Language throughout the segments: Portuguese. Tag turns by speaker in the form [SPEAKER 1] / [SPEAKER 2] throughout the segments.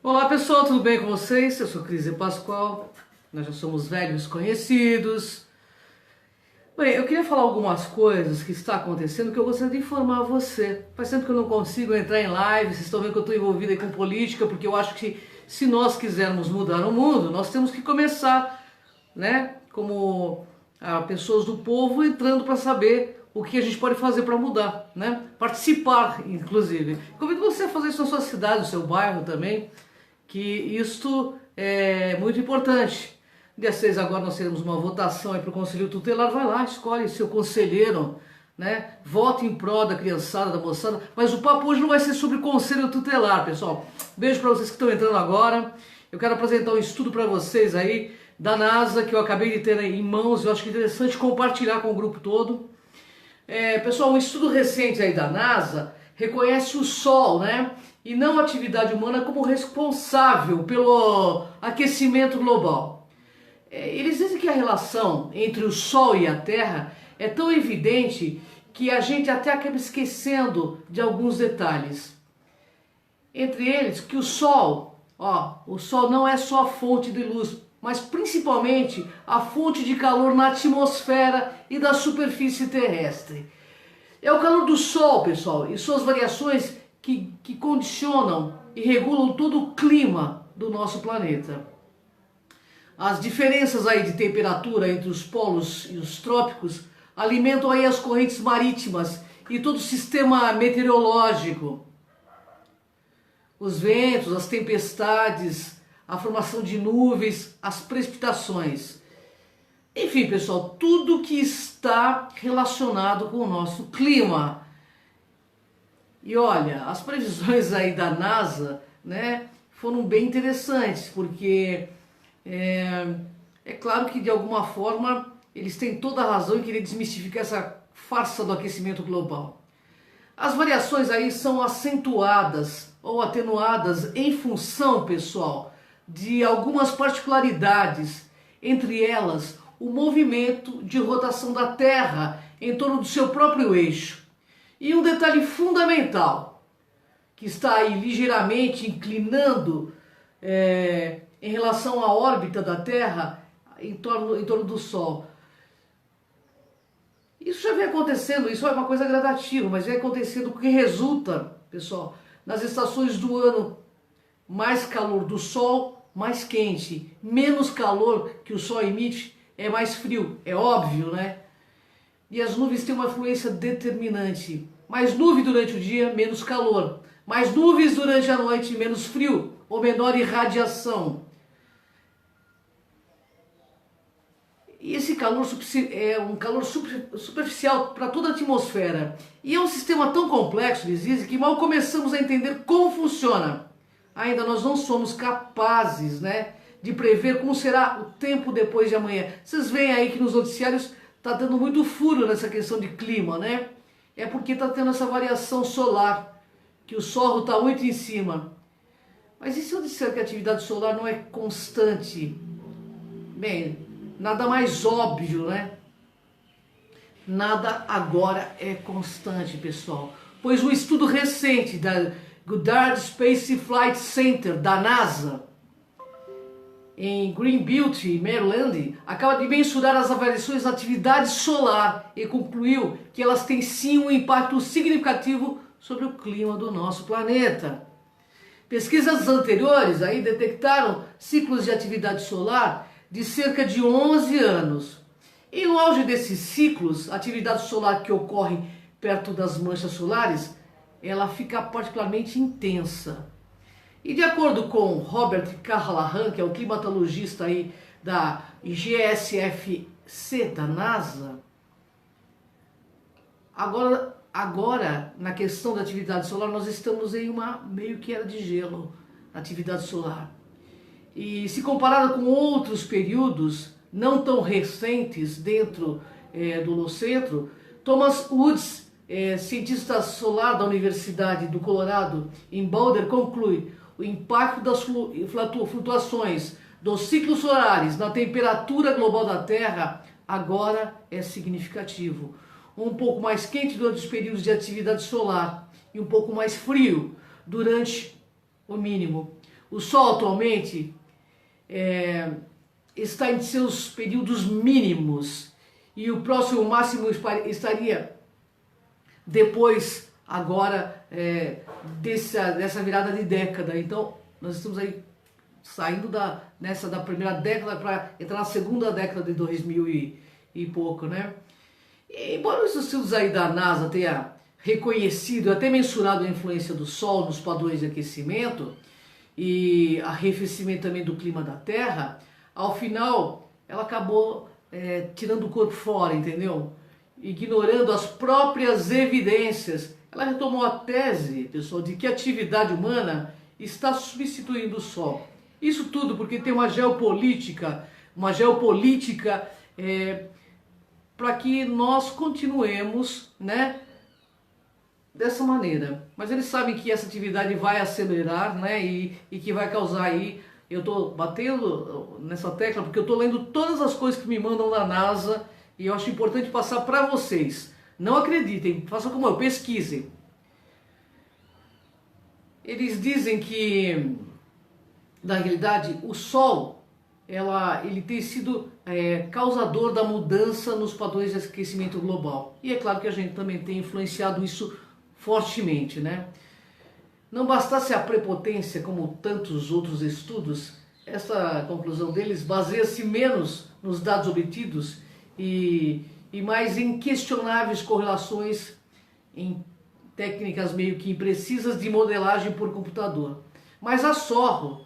[SPEAKER 1] Olá pessoal, tudo bem com vocês? Eu sou Crise Pascoal, nós já somos velhos conhecidos. Bem, eu queria falar algumas coisas que está acontecendo que eu gostaria de informar você. Faz tempo que eu não consigo entrar em live, vocês estão vendo que eu estou envolvido aí com política, porque eu acho que se nós quisermos mudar o mundo, nós temos que começar, né, como pessoas do povo entrando para saber o que a gente pode fazer para mudar, né? Participar, inclusive. Convido você a fazer isso na sua cidade, no seu bairro também, que isto é muito importante. Dia 6 agora nós teremos uma votação para o Conselho Tutelar, vai lá, escolhe seu conselheiro, né? Vote em prol da criançada, da moçada, mas o papo hoje não vai ser sobre Conselho Tutelar, pessoal. Beijo para vocês que estão entrando agora. Eu quero apresentar um estudo para vocês aí da NASA, que eu acabei de ter em mãos, eu acho que é interessante compartilhar com o grupo todo. Pessoal, um estudo recente aí da NASA reconhece o Sol, né, e não a atividade humana como responsável pelo aquecimento global. Eles dizem que a relação entre o Sol e a Terra é tão evidente que a gente até acaba esquecendo de alguns detalhes. Entre eles, que o Sol não é só a fonte de luz, mas principalmente a fonte de calor na atmosfera e da superfície terrestre. É o calor do Sol, pessoal, e suas variações que condicionam e regulam todo o clima do nosso planeta. As diferenças aí de temperatura entre os polos e os trópicos alimentam aí as correntes marítimas e todo o sistema meteorológico. Os ventos, as tempestades, a formação de nuvens, as precipitações. Enfim, pessoal, tudo que está relacionado com o nosso clima. E olha, as previsões aí da NASA, né, foram bem interessantes, porque é claro que de alguma forma eles têm toda a razão em querer desmistificar essa farsa do aquecimento global. As variações aí são acentuadas ou atenuadas em função, pessoal, de algumas particularidades, entre elas o movimento de rotação da Terra em torno do seu próprio eixo. E um detalhe fundamental, que está aí ligeiramente inclinando em relação à órbita da Terra em torno do Sol. Isso já vem acontecendo, isso é uma coisa gradativa, mas vem acontecendo, o que resulta, pessoal, nas estações do ano, mais calor do Sol, mais quente, menos calor que o Sol emite, é mais frio, é óbvio, né? E as nuvens têm uma influência determinante. Mais nuvem durante o dia, menos calor. Mais nuvens durante a noite, menos frio ou menor irradiação. E esse calor é um calor superficial para toda a atmosfera. E é um sistema tão complexo, eles dizem, que mal começamos a entender como funciona. Ainda nós não somos capazes, né, de prever como será o tempo depois de amanhã. Vocês veem aí que nos noticiários está dando muito furo nessa questão de clima, né? É porque está tendo essa variação solar, que o Sol está muito em cima. Mas e se eu disser que a atividade solar não é constante? Bem, nada mais óbvio, né? Nada agora é constante, pessoal. Pois um estudo recente da Goddard Space Flight Center, da NASA, em Greenbelt, Maryland, acaba de mensurar as variações da atividade solar e concluiu que elas têm sim um impacto significativo sobre o clima do nosso planeta. Pesquisas anteriores aí detectaram ciclos de atividade solar de cerca de 11 anos. E no auge desses ciclos, a atividade solar que ocorre perto das manchas solares, ela fica particularmente intensa. E de acordo com Robert Callahan, que é o climatologista aí da GSFC da NASA, agora na questão da atividade solar nós estamos em uma meio que era de gelo na atividade solar. E se comparada com outros períodos não tão recentes dentro do Holocentro, Thomas Woods, cientista solar da Universidade do Colorado em Boulder, conclui: o impacto das flutuações dos ciclos solares na temperatura global da Terra agora é significativo. Um pouco mais quente durante os períodos de atividade solar e um pouco mais frio durante o mínimo. O Sol atualmente está em seus períodos mínimos e o próximo máximo estaria depois, agora, dessa virada de década. Então, nós estamos aí saindo da primeira década para entrar na segunda década de 2000 e pouco, né? E, embora os estudos aí da NASA tenha reconhecido, até mensurado a influência do Sol nos padrões de aquecimento e arrefecimento também do clima da Terra, ao final ela acabou tirando o corpo fora, entendeu? Ignorando as próprias evidências. Ela retomou a tese, pessoal, de que a atividade humana está substituindo o Sol. Isso tudo porque tem uma geopolítica para que nós continuemos, né, dessa maneira. Mas eles sabem que essa atividade vai acelerar, né, e que vai causar aí. Eu estou batendo nessa tecla porque eu estou lendo todas as coisas que me mandam da NASA e eu acho importante passar para vocês. Não acreditem, façam como eu, pesquisem. Eles dizem que, na realidade, o Sol ele tem sido causador da mudança nos padrões de aquecimento global. E é claro que a gente também tem influenciado isso fortemente, né? Não bastasse a prepotência, como tantos outros estudos, essa conclusão deles baseia-se menos nos dados obtidos e mais em questionáveis correlações em técnicas meio que imprecisas de modelagem por computador. Mas a Sorro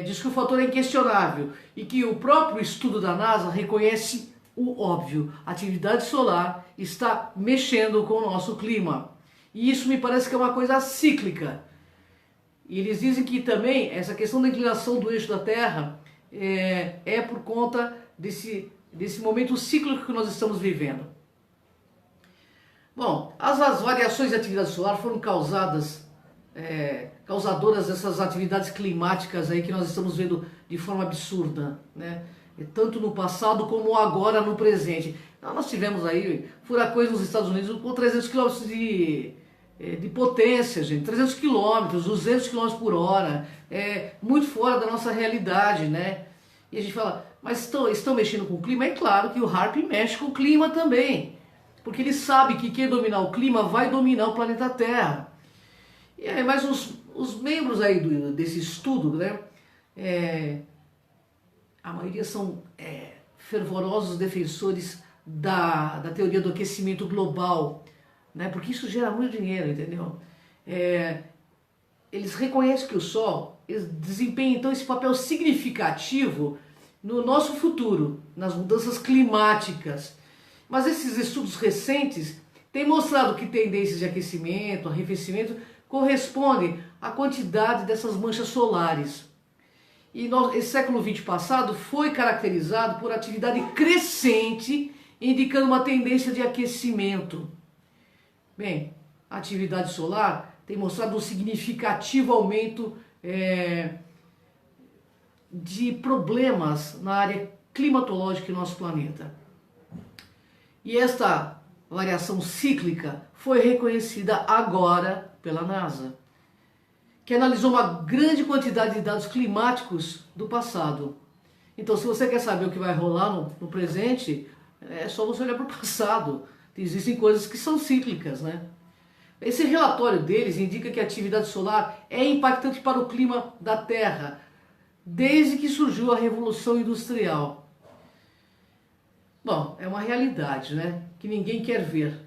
[SPEAKER 1] diz que o fator é inquestionável e que o próprio estudo da NASA reconhece o óbvio. A atividade solar está mexendo com o nosso clima. E isso me parece que é uma coisa cíclica. E eles dizem que também essa questão da inclinação do eixo da Terra é por conta desse momento cíclico que nós estamos vivendo. Bom, as variações de atividade solar foram causadoras dessas atividades climáticas aí que nós estamos vendo de forma absurda, né? Tanto no passado como agora no presente. Então, nós tivemos aí furacões nos Estados Unidos com 300 km de potência, gente, 300 km, 200 km por hora, muito fora da nossa realidade, né? E a gente fala, mas estão mexendo com o clima? É claro que o HAARP mexe com o clima também, porque ele sabe que quem dominar o clima vai dominar o planeta Terra. E aí, mas os membros aí desse estudo, né, a maioria são fervorosos defensores da teoria do aquecimento global, né, porque isso gera muito dinheiro, entendeu? Eles reconhecem que o Sol desempenha então esse papel significativo no nosso futuro, nas mudanças climáticas. Mas esses estudos recentes têm mostrado que tendências de aquecimento, arrefecimento, correspondem à quantidade dessas manchas solares. E esse século XX passado foi caracterizado por atividade crescente, indicando uma tendência de aquecimento. Bem, a atividade solar tem mostrado um significativo aumento de problemas na área climatológica do nosso planeta. E esta variação cíclica foi reconhecida agora pela NASA, que analisou uma grande quantidade de dados climáticos do passado. Então, se você quer saber o que vai rolar no presente, é só você olhar para o passado. Existem coisas que são cíclicas, né? Esse relatório deles indica que a atividade solar é impactante para o clima da Terra desde que surgiu a Revolução Industrial. Bom, é uma realidade, né? Que ninguém quer ver.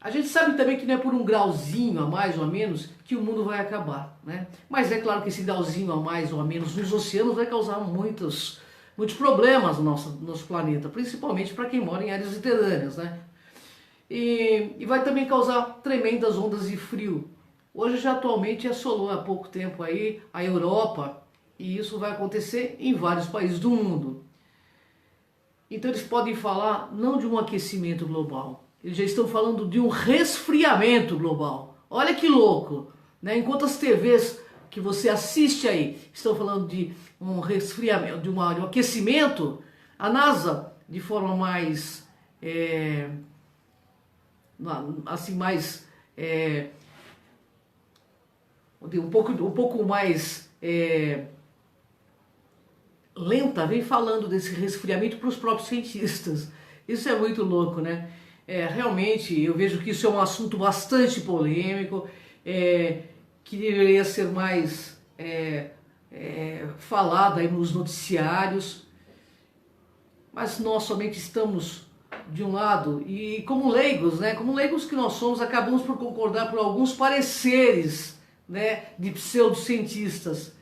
[SPEAKER 1] A gente sabe também que não é por um grauzinho a mais ou a menos que o mundo vai acabar, né? Mas é claro que esse grauzinho a mais ou a menos nos oceanos vai causar muitos problemas no nosso planeta, principalmente para quem mora em áreas litorâneas, né? E vai também causar tremendas ondas de frio. Hoje já atualmente assolou há pouco tempo aí a Europa e isso vai acontecer em vários países do mundo. Então eles podem falar não de um aquecimento global, eles já estão falando de um resfriamento global. Olha que louco, né? Enquanto as TVs que você assiste aí estão falando de um resfriamento, de um aquecimento, a NASA, de forma mais um pouco mais lenta vem falando desse resfriamento para os próprios cientistas. Isso é muito louco, né? Realmente eu vejo que isso é um assunto bastante polêmico, que deveria ser mais falado aí nos noticiários, mas nós somente estamos de um lado e como leigos, né? Como leigos que nós somos, acabamos por concordar por alguns pareceres, né, de pseudocientistas.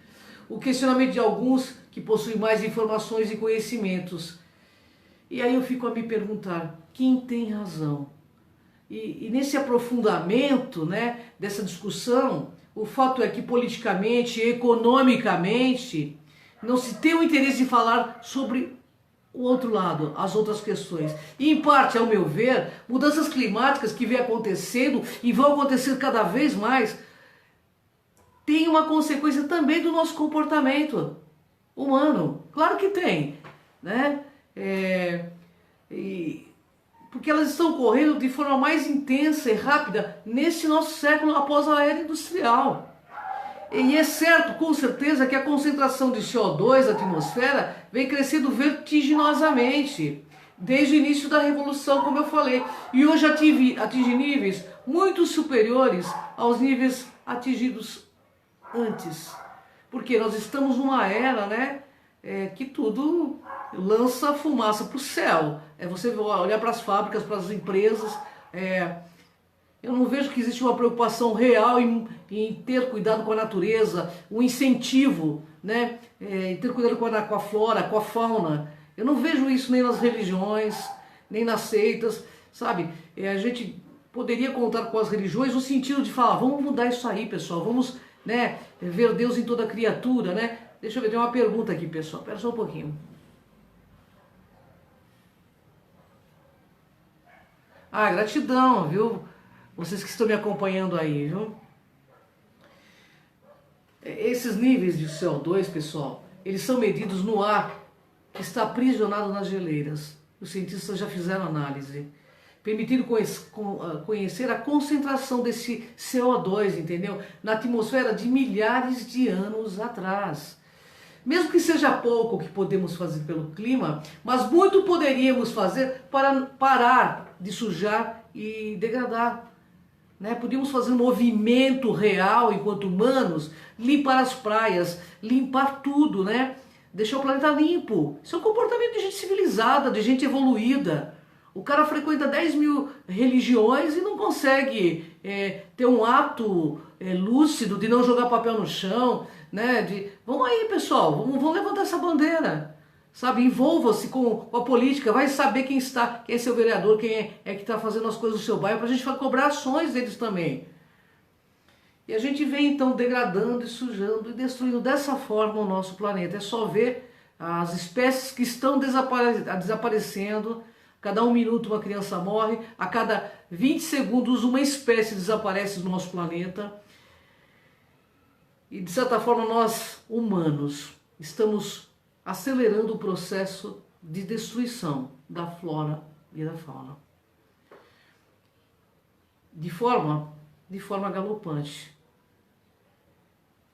[SPEAKER 1] O questionamento de alguns que possuem mais informações e conhecimentos. E aí eu fico a me perguntar, quem tem razão? E nesse aprofundamento, né, dessa discussão, o fato é que politicamente, economicamente, não se tem o interesse em falar sobre o outro lado, as outras questões. E em parte, ao meu ver, mudanças climáticas que vêm acontecendo e vão acontecer cada vez mais, tem uma consequência também do nosso comportamento humano. Claro que tem, né? Porque elas estão ocorrendo de forma mais intensa e rápida nesse nosso século após a era industrial. E é certo, com certeza, que a concentração de CO2 na atmosfera vem crescendo vertiginosamente desde o início da Revolução, como eu falei. E hoje atinge níveis muito superiores aos níveis atingidos antes. Porque nós estamos numa era, né, que tudo lança fumaça para o céu. Você olhar para as fábricas, para as empresas, eu não vejo que existe uma preocupação real em ter cuidado com a natureza, um incentivo, né, em ter cuidado com a flora, com a fauna. Eu não vejo isso nem nas religiões, nem nas seitas, sabe? A gente poderia contar com as religiões no sentido de falar, vamos mudar isso aí, pessoal, vamos, né, ver Deus em toda criatura, né? Deixa eu ver, tem uma pergunta aqui, pessoal, espera só um pouquinho. Gratidão, viu? Vocês que estão me acompanhando aí, viu? Esses níveis de CO2, pessoal, eles são medidos no ar que está aprisionado nas geleiras. Os cientistas já fizeram análise, permitindo conhecer a concentração desse CO2, entendeu? Na atmosfera de milhares de anos atrás. Mesmo que seja pouco o que podemos fazer pelo clima, mas muito poderíamos fazer para parar de sujar e degradar. Né? Podíamos fazer um movimento real enquanto humanos, limpar as praias, limpar tudo, né? Deixar o planeta limpo. Isso é um comportamento de gente civilizada, de gente evoluída. O cara frequenta 10 mil religiões e não consegue ter um ato lúcido de não jogar papel no chão, né? Vamos aí, pessoal, vamos levantar essa bandeira, sabe? Envolva-se com a política, vai saber quem é seu vereador, quem é que está fazendo as coisas no seu bairro, para a gente cobrar ações deles também. E a gente vem então degradando e sujando e destruindo dessa forma o nosso planeta. É só ver as espécies que estão desaparecendo. Cada 1 minuto uma criança morre, a cada 20 segundos uma espécie desaparece do nosso planeta. E de certa forma nós, humanos, estamos acelerando o processo de destruição da flora e da fauna. De forma galopante.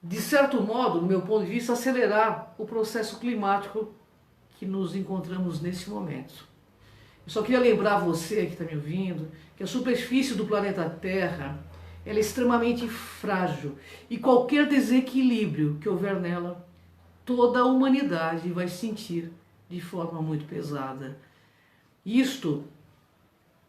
[SPEAKER 1] De certo modo, do meu ponto de vista, acelerar o processo climático que nos encontramos nesse momento. Eu só queria lembrar você que está me ouvindo que a superfície do planeta Terra ela é extremamente frágil e qualquer desequilíbrio que houver nela, toda a humanidade vai sentir de forma muito pesada. Isto,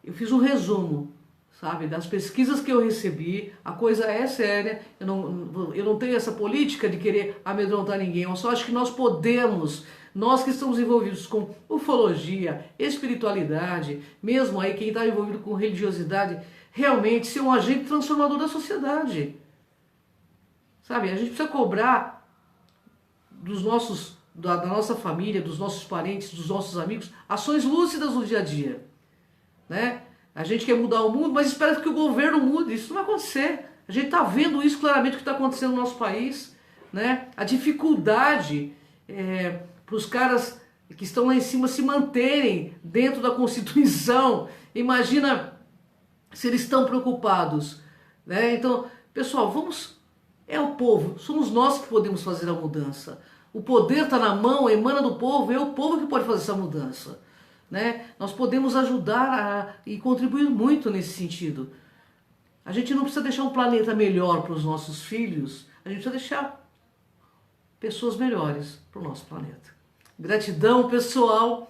[SPEAKER 1] eu fiz um resumo, sabe, das pesquisas que eu recebi. A coisa é séria, eu não tenho essa política de querer amedrontar ninguém, eu só acho que nós podemos, nós que estamos envolvidos com ufologia, espiritualidade, mesmo aí quem está envolvido com religiosidade, realmente ser um agente transformador da sociedade. Sabe, a gente precisa cobrar da nossa família, dos nossos parentes, dos nossos amigos, ações lúcidas no dia a dia, né? A gente quer mudar o mundo, mas espera que o governo mude. Isso não vai acontecer. A gente está vendo isso claramente, o que está acontecendo no nosso país, né? A dificuldade para os caras que estão lá em cima se manterem dentro da Constituição. Imagina se eles estão preocupados, né? Então, pessoal, vamos É o povo, somos nós que podemos fazer a mudança. O poder está na mão, emana do povo, é o povo que pode fazer essa mudança. Né? Nós podemos ajudar e contribuir muito nesse sentido. A gente não precisa deixar um planeta melhor para os nossos filhos, a gente precisa deixar pessoas melhores para o nosso planeta. Gratidão, pessoal.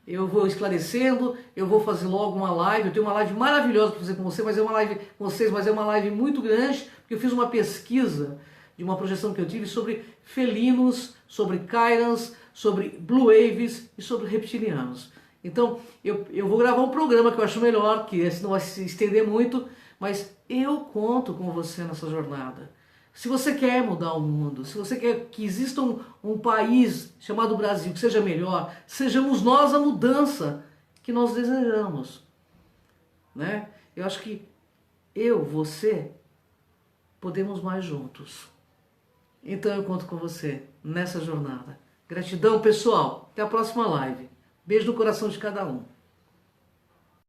[SPEAKER 1] Eu vou esclarecendo, eu vou fazer logo uma live, eu tenho uma live maravilhosa para fazer com você, mas é uma live com vocês, mas é uma live muito grande, porque eu fiz uma pesquisa de uma projeção que eu tive sobre felinos, sobre Cairans, sobre Blue Waves e sobre reptilianos. Então, eu vou gravar um programa que eu acho melhor, que esse não vai se estender muito, mas eu conto com você nessa jornada. Se você quer mudar o mundo, se você quer que exista um país chamado Brasil que seja melhor, sejamos nós a mudança que nós desejamos. Né? Eu acho que você, podemos mais juntos. Então eu conto com você nessa jornada. Gratidão, pessoal. Até a próxima live. Beijo no coração de cada um.